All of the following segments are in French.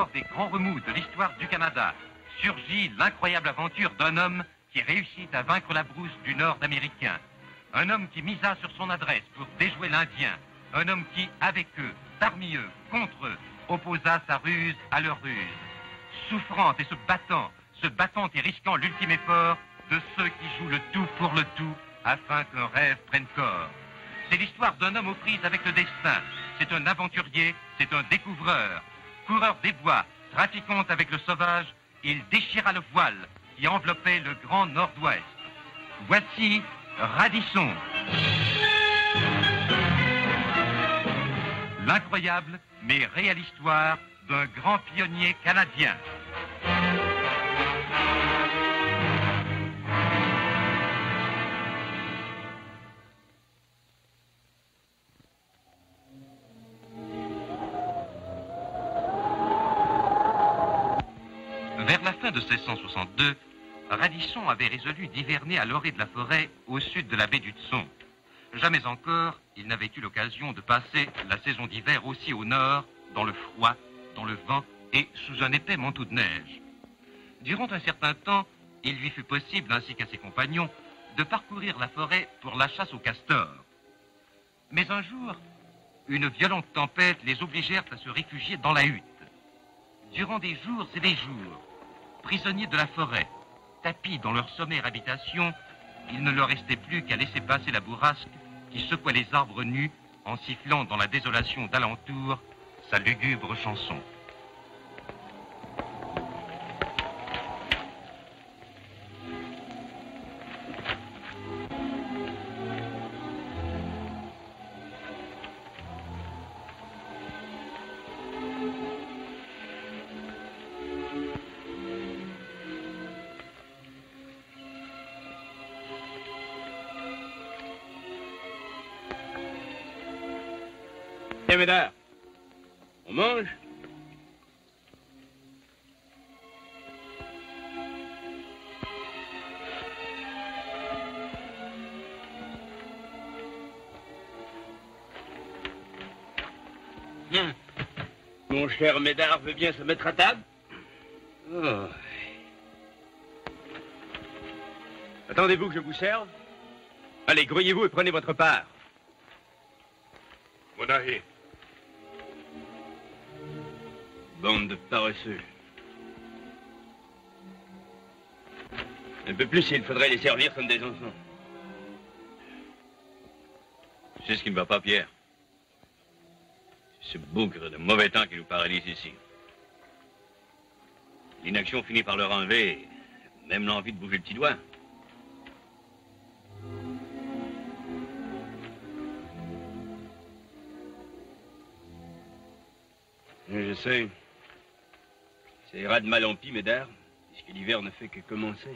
lors des grands remous de l'histoire du Canada, surgit l'incroyable aventure d'un homme qui réussit à vaincre la brousse du Nord-Américain. Un homme qui misa sur son adresse pour déjouer l'Indien. Un homme qui, avec eux, parmi eux, contre eux, opposa sa ruse à leur ruse. Souffrant et se battant et risquant l'ultime effort de ceux qui jouent le tout pour le tout afin qu'un rêve prenne corps. C'est l'histoire d'un homme aux prises avec le destin. C'est un aventurier, c'est un découvreur. Coureur des bois, trafiquant avec le sauvage, il déchira le voile qui enveloppait le grand nord-ouest. Voici Radisson. L'incroyable mais réelle histoire d'un grand pionnier canadien. Vers la fin de 1662, Radisson avait résolu d'hiverner à l'orée de la forêt au sud de la baie d'Hudson. Jamais encore, il n'avait eu l'occasion de passer la saison d'hiver aussi au nord, dans le froid, dans le vent et sous un épais manteau de neige. Durant un certain temps, il lui fut possible, ainsi qu'à ses compagnons, de parcourir la forêt pour la chasse aux castors. Mais un jour, une violente tempête les obligèrent à se réfugier dans la hutte. Durant des jours et des jours, prisonniers de la forêt, tapis dans leur sommaire habitation, il ne leur restait plus qu'à laisser passer la bourrasque qui secouait les arbres nus en sifflant dans la désolation d'alentour sa lugubre chanson. Tiens, Médard, on mange? Mon cher Médard veut bien se mettre à table? Oh. Attendez-vous que je vous serve? Allez, grouillez-vous et prenez votre part. Monahi. Bande de paresseux. Un peu plus, il faudrait les servir comme des enfants. C'est ce qui ne va pas, Pierre. C'est ce bougre de mauvais temps qui nous paralyse ici. L'inaction finit par leur enlever même l'envie de bouger le petit doigt. Je sais. C'est ras de mal en pis, Médard, puisque l'hiver ne fait que commencer.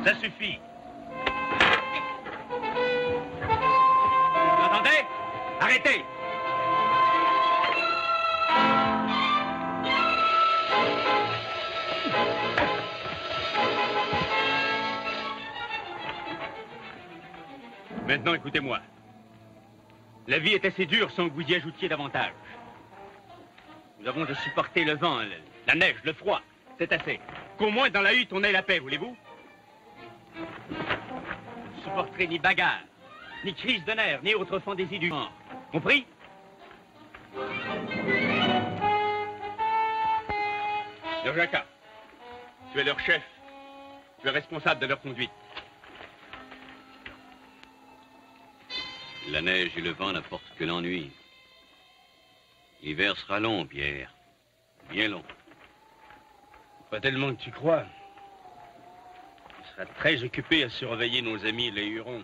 Ça suffit. Vous entendez? Arrêtez! Maintenant, écoutez-moi. La vie est assez dure sans que vous y ajoutiez davantage. Nous avons de supporter le vent, la neige, le froid. C'est assez. Qu'au moins dans la hutte, on ait la paix, voulez-vous? Vous ne supporterez ni bagarre, ni crise de nerfs, ni autre fantaisie du mort. Compris? Jacques, tu es leur chef. Tu es responsable de leur conduite. La neige et le vent n'apportent que l'ennui. L'hiver sera long, Pierre. Bien long. Pas tellement que tu crois. Tu seras très occupé à surveiller nos amis les Hurons.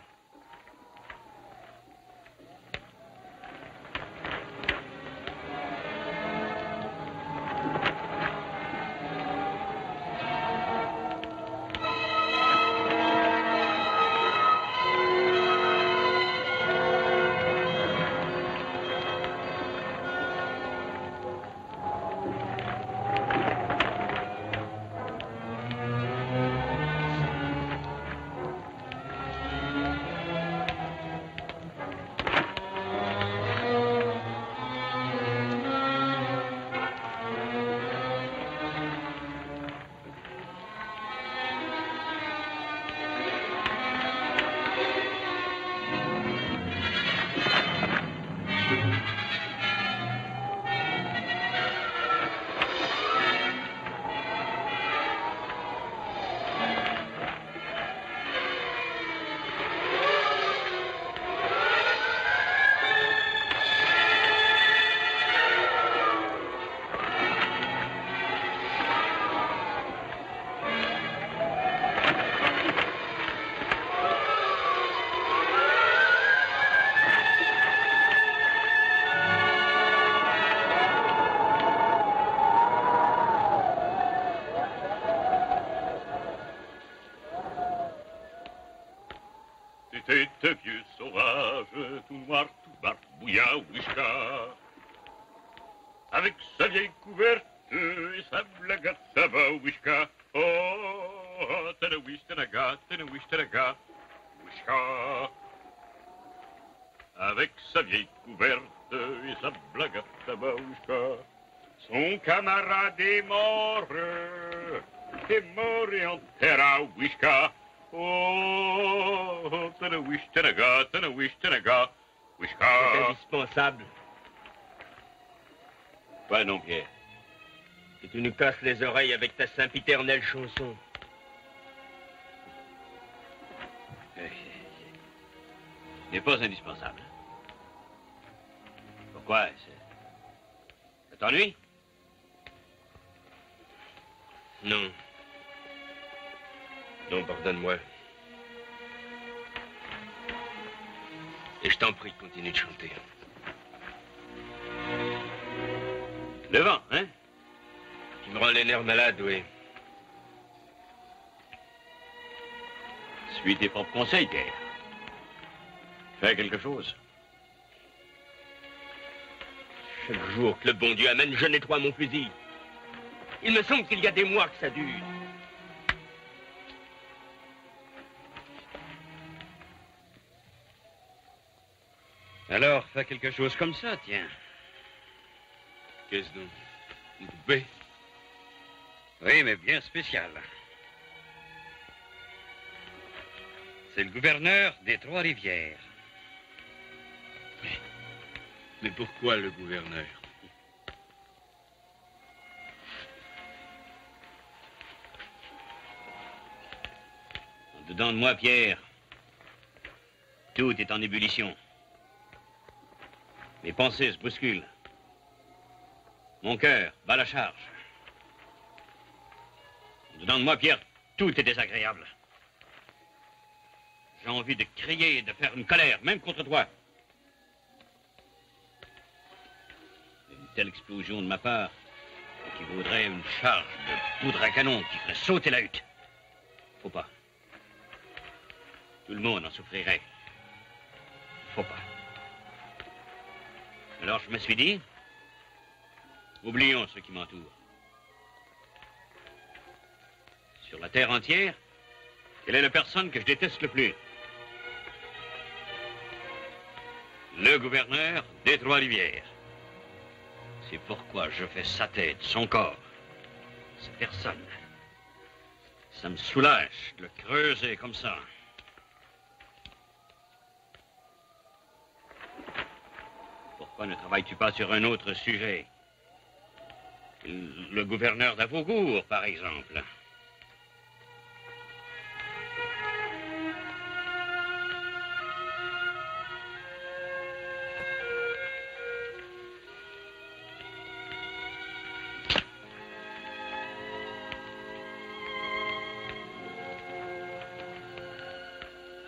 C'était vieux sauvage, tout noir, tout barbouillat, Wishka. Avec sa vieille couverte et sa blague à tabac, Wishka. Oh, tanawish, tanaga, Wishka. Avec sa vieille couverte et sa blague à tabac, Wishka. Son camarade est mort et enterra, Wishka. Oh, tanawish, tanaga, Wishka. C'est indispensable. Quoi non, Pierre? Que tu nous casses les oreilles avec ta sempiternelle chanson. N'est pas indispensable. Pourquoi? Ça t'ennuie? Non. Non, pardonne-moi. Et je t'en prie, continue de chanter. Le vent, hein? Tu me rends les nerfs malades, oui. Suis tes propres conseils, Pierre. Fais quelque chose. Chaque jour que le bon Dieu amène, je nettoie mon fusil. Il me semble qu'il y a des mois que ça dure. Alors, fais quelque chose comme ça, tiens. Qu'est-ce donc? Une poupée? Oui, mais bien spécial. C'est le gouverneur des Trois-Rivières. Mais pourquoi le gouverneur? Dedans de moi, Pierre, tout est en ébullition. Mes pensées se bousculent. Mon cœur bat la charge. Dedans de moi, Pierre, tout est désagréable. J'ai envie de crier et de faire une colère, même contre toi. Une telle explosion de ma part équivaudrait à une charge de poudre à canon qui ferait sauter la hutte. Faut pas. Tout le monde en souffrirait. Faut pas. Alors je me suis dit, oublions ceux qui m'entourent. Sur la terre entière, quelle est la personne que je déteste le plus? Le gouverneur des Trois-Rivières. C'est pourquoi je fais sa tête, son corps, sa personne. Ça me soulage de le creuser comme ça. Pourquoi ne travailles-tu pas sur un autre sujet? Le gouverneur d'Avaugour, par exemple.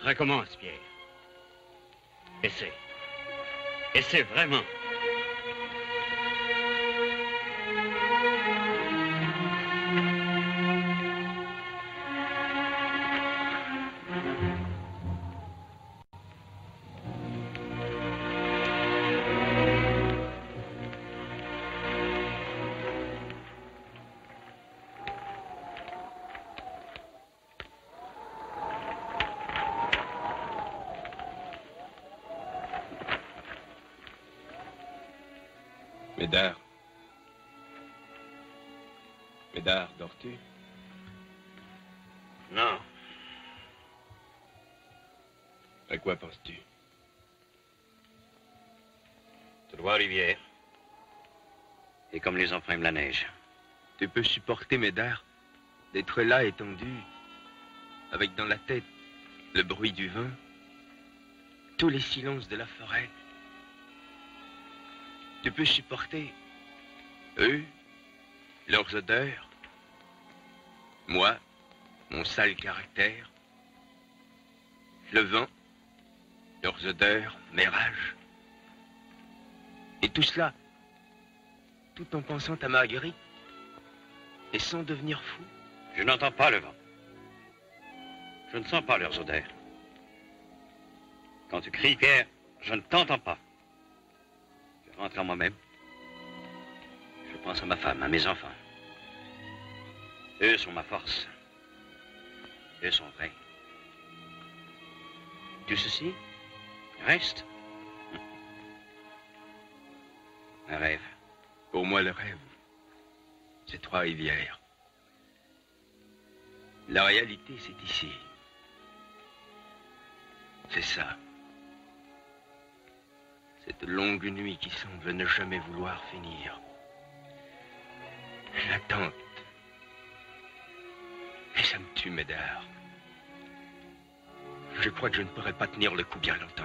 Recommence, Pierre. Essaie. Essaie vraiment. Médard. Médard, dors-tu? Non. À quoi penses-tu? Trois-Rivières. Et comme les emprunts de la neige. Tu peux supporter, Médard, d'être là étendu, avec dans la tête le bruit du vin, tous les silences de la forêt. Tu peux supporter eux, leurs odeurs, moi, mon sale caractère, le vent, leurs odeurs, mes rages. Et tout cela, tout en pensant à Marguerite, et sans devenir fou. Je n'entends pas le vent. Je ne sens pas leurs odeurs. Quand tu cries, Pierre, je ne t'entends pas. Je rentre en moi-même. Je pense à ma femme, à mes enfants. Eux sont ma force. Eux sont vrais. Tout ceci reste un rêve. Pour moi, le rêve, c'est Trois-Rivières. La réalité, c'est ici. C'est ça. Cette longue nuit qui semble ne jamais vouloir finir. L'attente. Et ça me tue, Médard. Je crois que je ne pourrai pas tenir le coup bien longtemps.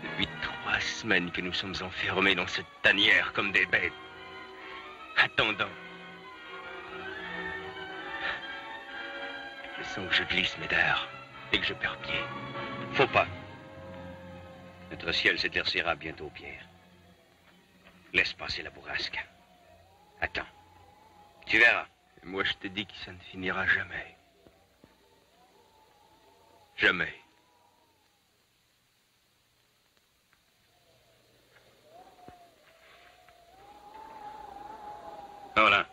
Depuis 3 semaines que nous sommes enfermés dans cette tanière comme des bêtes. Attendant. Je sens que je glisse, Médard, et que je perds pied. Faut pas. Notre ciel s'éclaircira bientôt, Pierre. Laisse passer la bourrasque. Attends. Tu verras. Et moi, je te dis que ça ne finira jamais. Jamais. Voilà.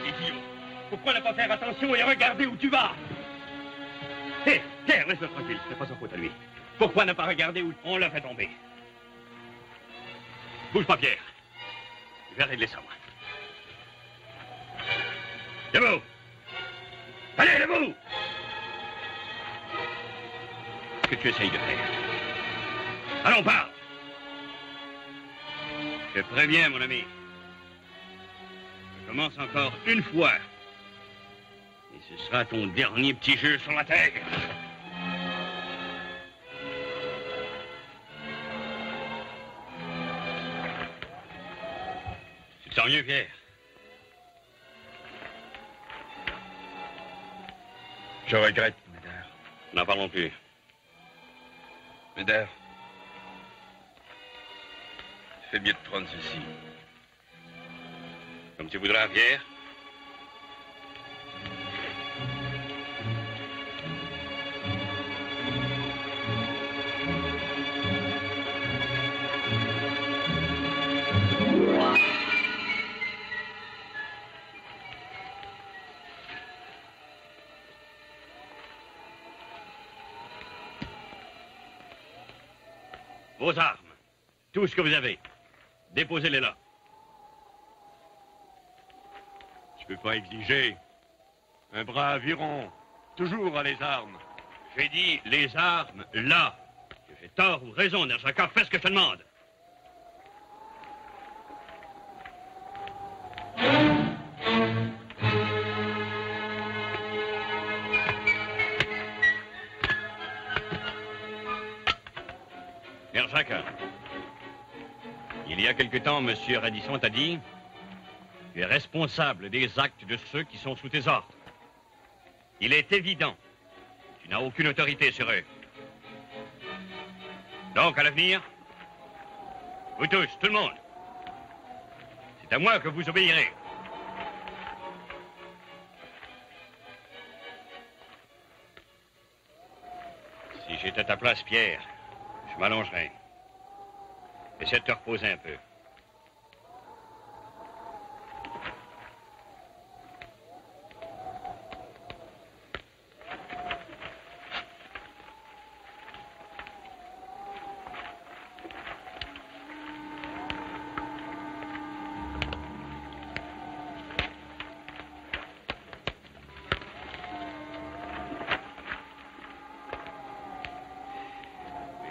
Idiot. Pourquoi ne pas faire attention et regarder où tu vas? Hé, Pierre, laisse-le tranquille, c'est pas sa faute à lui. Pourquoi ne pas regarder où on l'a fait tomber? Bouge pas, Pierre. Je vais régler ça, moi. Debout! Allez, debout! Ce que tu essayes de faire. Allons, parle! Je te préviens, mon ami. Je commence encore une fois. Et ce sera ton dernier petit jeu sur la terre. Tu te sens mieux, Pierre? Je regrette, Médard. N'en parlons plus. Médard. Fais mieux de prendre ceci. Comme tu voudras, Pierre. Vos armes, tout ce que vous avez, déposez-les là. Je peux pas exiger. Un brave Huron, toujours à les armes. J'ai dit les armes là. Que j'ai tort ou raison, Nerjaka, fais ce que je te demande. Nerjaka, il y a quelque temps, Monsieur Radisson t'a dit: tu es responsable des actes de ceux qui sont sous tes ordres. Il est évident que tu n'as aucune autorité sur eux. Donc, à l'avenir, vous tous, tout le monde, c'est à moi que vous obéirez. Si j'étais à ta place, Pierre, je m'allongerais. Essaie de te reposer un peu.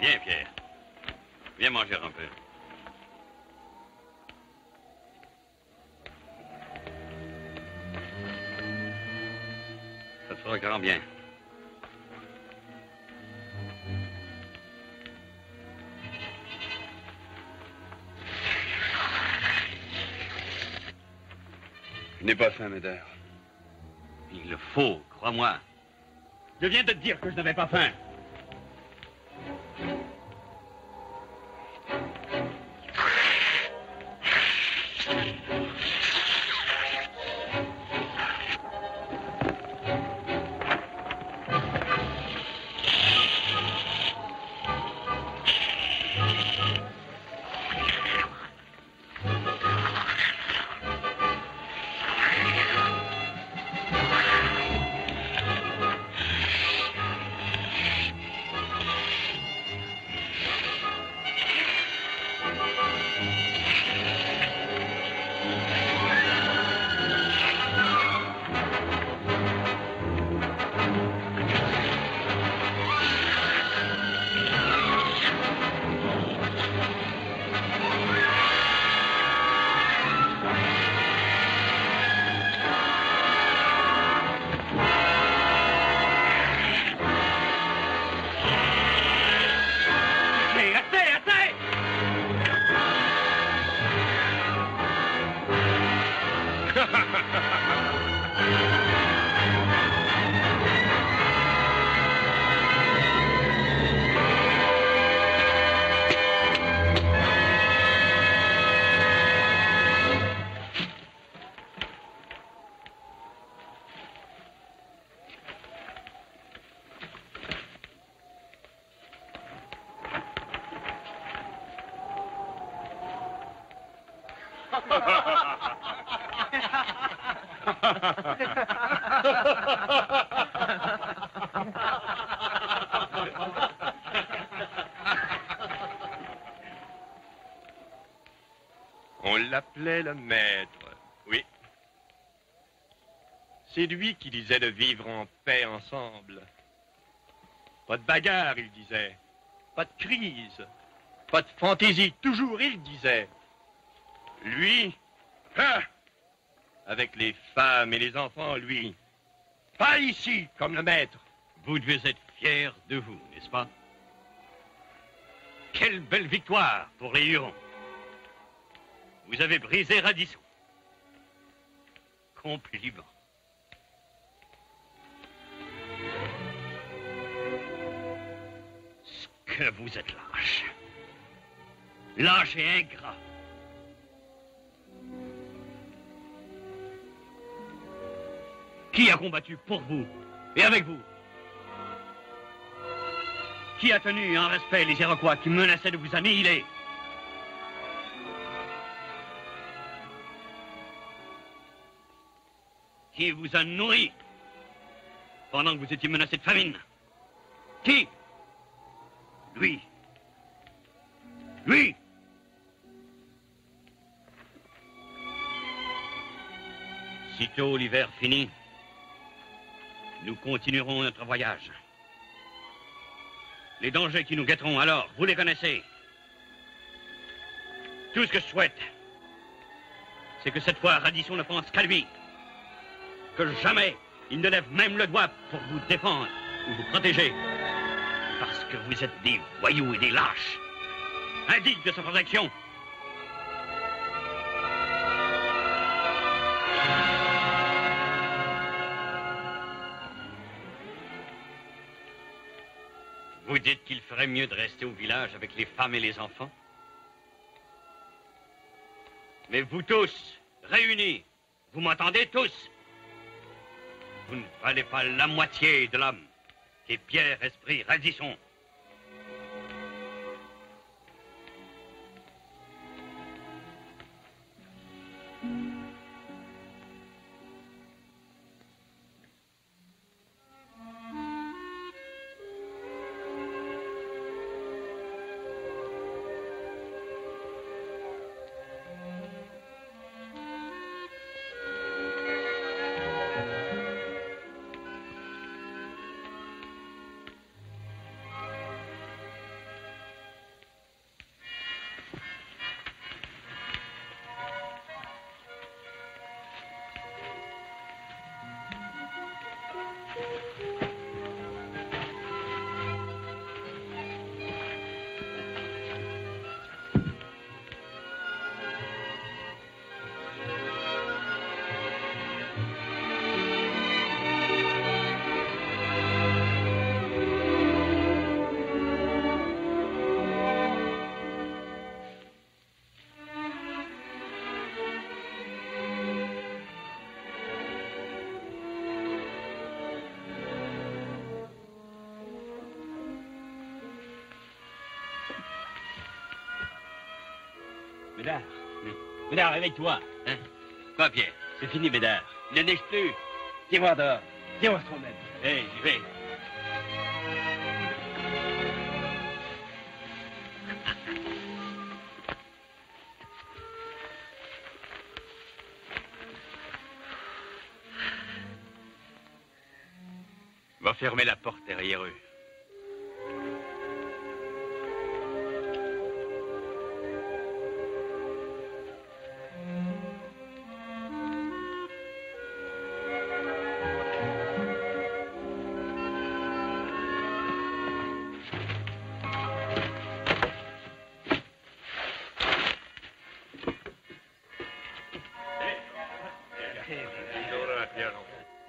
Viens, Pierre. Viens manger un peu. Ça te fera grand bien. Je n'ai pas faim, Médard. Il le faut, crois-moi. Je viens de te dire que je n'avais pas faim. On l'appelait le maître, oui. C'est lui qui disait de vivre en paix ensemble. Pas de bagarre, il disait. Pas de crise. Pas de fantaisie, toujours il disait. Lui, hein, avec les femmes et les enfants, lui. Pas ici, comme le maître. Vous devez être fiers de vous, n'est-ce pas? Quelle belle victoire pour les Hurons. Vous avez brisé Radisson. Compliment. Ce que vous êtes lâche. Lâche et ingrat. Qui a combattu pour vous et avec vous? Qui a tenu en respect les Iroquois qui menaçaient de vous annihiler? Qui vous a nourri pendant que vous étiez menacé de famine? Qui? Lui. Lui! Sitôt l'hiver fini, nous continuerons notre voyage. Les dangers qui nous guetteront alors, vous les connaissez. Tout ce que je souhaite, c'est que cette fois, Radisson ne pense qu'à lui. Que jamais il ne lève même le doigt pour vous défendre ou vous protéger. Parce que vous êtes des voyous et des lâches, indignes de sa protection. Vous dites qu'il ferait mieux de rester au village avec les femmes et les enfants? Mais vous tous, réunis, vous m'entendez tous? Vous ne valez pas la moitié de l'homme qui est Pierre Esprit Radisson. Médard, Médard, réveille-toi. Hein? Quoi, Pierre? C'est fini, Médard. Il ne neige plus. Viens voir dehors. Viens voir toi-même. Hé, j'y vais. Va fermer la porte derrière eux.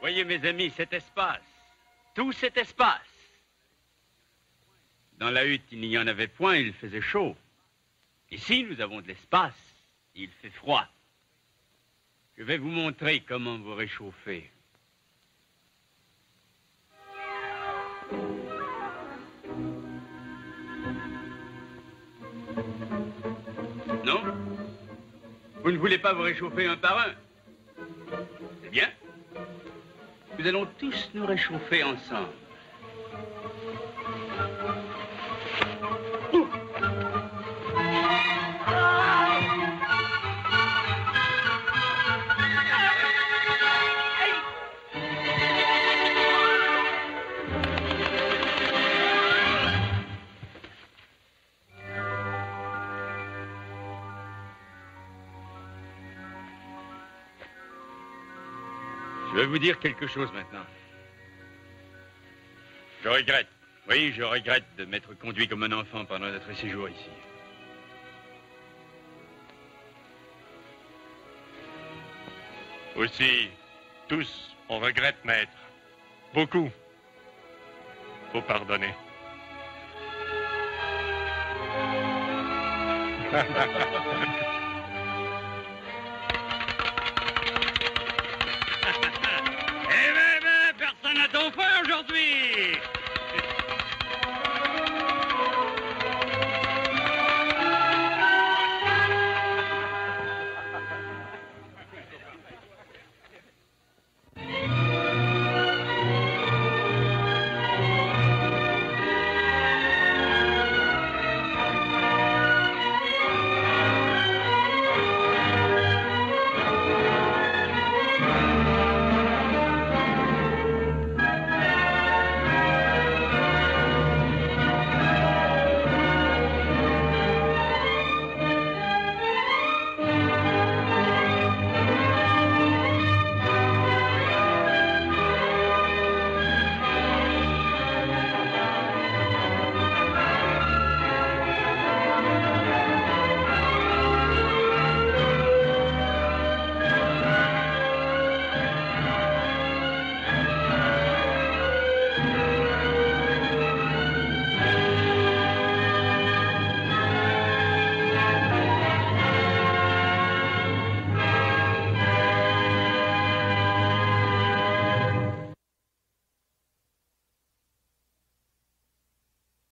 Voyez, mes amis, cet espace, tout cet espace. Dans la hutte, il n'y en avait point, il faisait chaud. Ici, nous avons de l'espace, il fait froid. Je vais vous montrer comment vous réchauffer. Non? Vous ne voulez pas vous réchauffer un par un? C'est bien. Nous allons tous nous réchauffer ensemble. Je vais vous dire quelque chose maintenant. Je regrette, oui, je regrette de m'être conduit comme un enfant pendant notre séjour ici. Aussi, tous, on regrette, maître. Beaucoup. Faut pardonner.